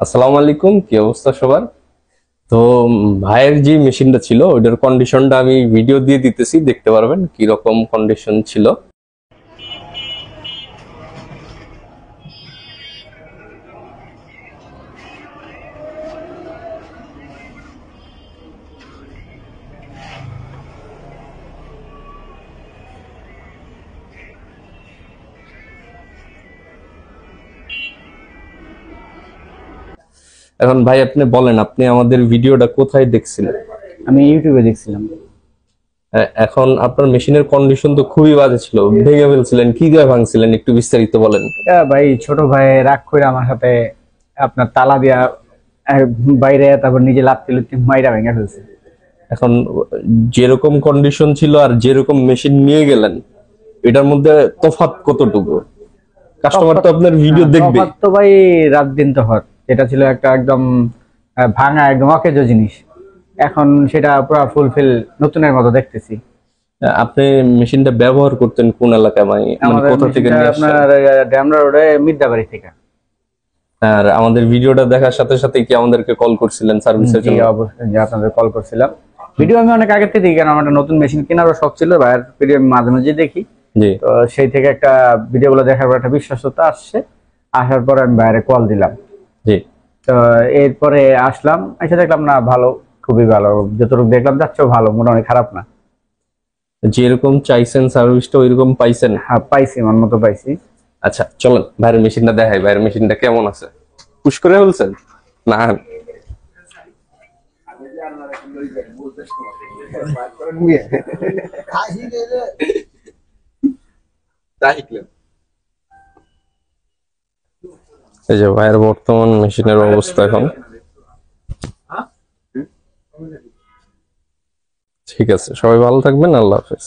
আসসালামু আলাইকুম, কি অবস্থা সবার? তো ভাইয়ের যে মেশিনটা ছিল ওইটার কন্ডিশনটা আমি ভিডিও দিয়ে দিতেছি, দেখতে পারবেন কি রকম কন্ডিশন ছিল। এখন ভাই আপনি বলেন, আপনি আমাদের ভিডিওটা কোথায় দেখছিলেন? আমি ইউটিউবে দেখছিলাম। এখন আপনার মেশিনের কন্ডিশন তো খুবই বাজে ছিল, ভেঙে ফেলছিলেন, কি দিয়ে ভাঙছিলেন একটু বিস্তারিত বলেন। এটা ভাই ছোট ভাই রাগ করে আমার সাথে আপনার তালা দিয়া আহ, বাইরে তারপর নিজে লাত্তি লুত্তি মাইরা ভেঙে ফেলছে। এখন যেরকম কন্ডিশন ছিল আর যেরকম মেশিন নিয়ে গেলেন, এটার মধ্যে তফাৎ কতটুকু? কাস্টমার তফাৎ তো আপনার ভিডিও দেখবে। তফাৎ তো ভাই রাত দিন তফাৎ। এটা ছিল একটা একদম ভাঙা একদম অকেজো জিনিস, এখন সেটা পুরো ফুলফিল নতুনের মতো দেখতেছি। আপনি মেশিনটা ব্যবহার করতেন কোন এলাকায়, মানে মানে আমাদের কোথা থেকে মেশিনটা নিয়ে আসছেন? আপনার ড্যামরা রোডে মির্দাবাড়ি থেকে। আর আমাদের ভিডিওটা দেখার সাথে সাথে কি আমাদেরকে কল করছিলেন সার্ভিসের জি জন্য? অবশ্যই, যে আপনাদের কল করছিলাম। ভিডিও আমি অনেক আগে থেকে দেখি, কারণ আমার একটা নতুন মেশিন কেনারও শখ ছিল, ভাইয়ের ভিডিও আমি মাঝে মাঝে দেখি। জি তো সেই থেকে একটা ভিডিওগুলো দেখার পর একটা বিশ্বস্ততা আসছে। আসার পর আমি বাইরে কল দিলাম। জি। তো এরপরে আসলাম, এসে দেখলাম না ভালো, খুবই ভালো, যতটুকু দেখলাম যাচ্ছেও ভালো, মোটামুটি খারাপ না। যেরকম চাইছেন সার্ভিসটা ওইরকম পাইছেন? হ্যাঁ পাইছি, মন মতো পাইছি। আচ্ছা চলেন বাইরের মেশিনটা দেখাই, বাইরের মেশিনটা কেমন আছে। পুশ করে বলছেন না? এই যে ভাইয়ের বর্তমান মেশিনের অবস্থা এখন। ঠিক আছে, সবাই ভালো থাকবেন, আল্লাহ হাফেজ।